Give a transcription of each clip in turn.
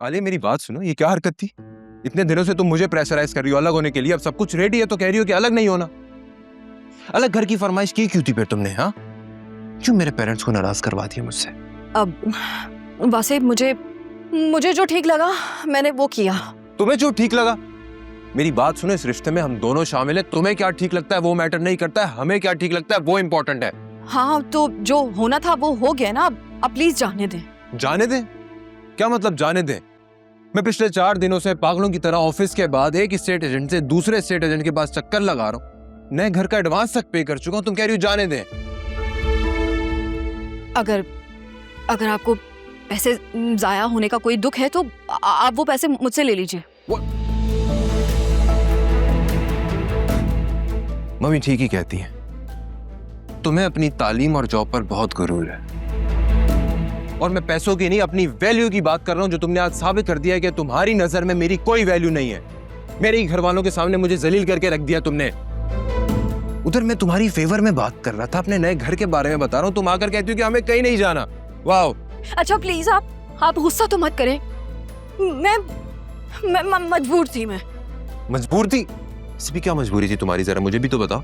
आलिया मेरी बात सुनो, ये क्या हरकत थी? इतने दिनों से तुम मुझे प्रेशराइज कर रही हो अलग होने के लिए, अब सब कुछ रेडी है तो कह रही हो कि अलग नहीं होना। अलग घर की फरमाइश की क्यों थी फिर तुमने? हाँ, क्यों मेरे पेरेंट्स को नाराज करवा दिया मुझसे? अब वैसे मुझे जो ठीक लगा मैंने वो किया। तुम्हें जो ठीक लगा? मेरी बात सुनो, इस रिश्ते में हम दोनों शामिल हैं। तुम्हें क्या ठीक लगता है वो मैटर नहीं करता है, हमें क्या ठीक लगता है वो इम्पोर्टेंट है। हाँ तो जो होना था वो हो गया ना, अब प्लीज जाने दें। जाने दें? क्या मतलब जाने दें? मैं पिछले 4 दिनों से पागलों की तरह ऑफिस के बाद एक स्टेट एजेंट से दूसरे स्टेट एजेंट के पास चक्कर लगा रहा हूँ, नए घर का एडवांस तक पे कर चुका हूँ, तुम कह रही हो जाने दें? अगर आपको पैसे जाया होने का कोई दुख है तो आप वो पैसे मुझसे ले लीजिए। मम्मी ठीक ही कहती है, तुम्हें अपनी तालीम और जॉब पर बहुत गुरूर है, और मैं पैसों की नहीं अपनी वैल्यू की बात कर रहा हूं, जो तुमने आज साबित कर दिया है कि तुम्हारी नजर में मेरी कोई वैल्यू नहीं है। मेरे ही घर वालों के सामने मुझे जलील करके रख दिया तुमने। उधर मैं तुम्हारी फेवर में बात कर रहा था, अपने नए घर के बारे में बता रहा हूं, तुम आकर कहती हो कि हमें कहीं नहीं जाना। वाह। अच्छा प्लीज आप गुस्सा तो मत करें, मैं मजबूर थी। मैं मजबूर थी? इसमें क्या मजबूरी थी तुम्हारी, जरा मुझे भी तो बताओ।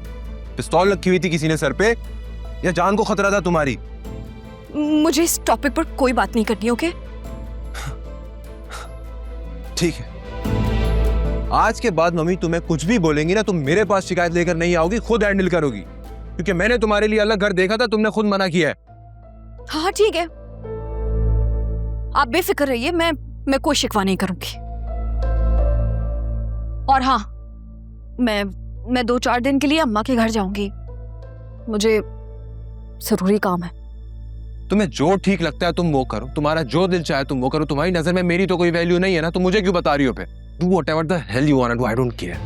पिस्तौल रखी हुई थी किसी ने सर पे, या जान को खतरा था तुम्हारी? मुझे इस टॉपिक पर कोई बात नहीं करनी, ओके? ठीक है, आज के बाद मम्मी तुम्हें कुछ भी बोलेंगी ना, तुम मेरे पास शिकायत लेकर नहीं आओगी, खुद हैंडल करोगी, क्योंकि मैंने तुम्हारे लिए अलग घर देखा था, तुमने खुद मना किया है। हाँ ठीक है, आप बेफिक्र रहिए, मैं कोई शिकवा नहीं करूंगी। और हाँ, मैं 2-4 दिन के लिए अम्मा के घर जाऊंगी, मुझे जरूरी काम है। तुम्हें जो ठीक लगता है तुम वो करो, तुम्हारा जो दिल चाहे तुम वो करो। तुम्हारी नजर में मेरी तो कोई वैल्यू नहीं है ना, तुम मुझे क्यों बता रही हो? फिर do whatever the hell you want to, I don't care.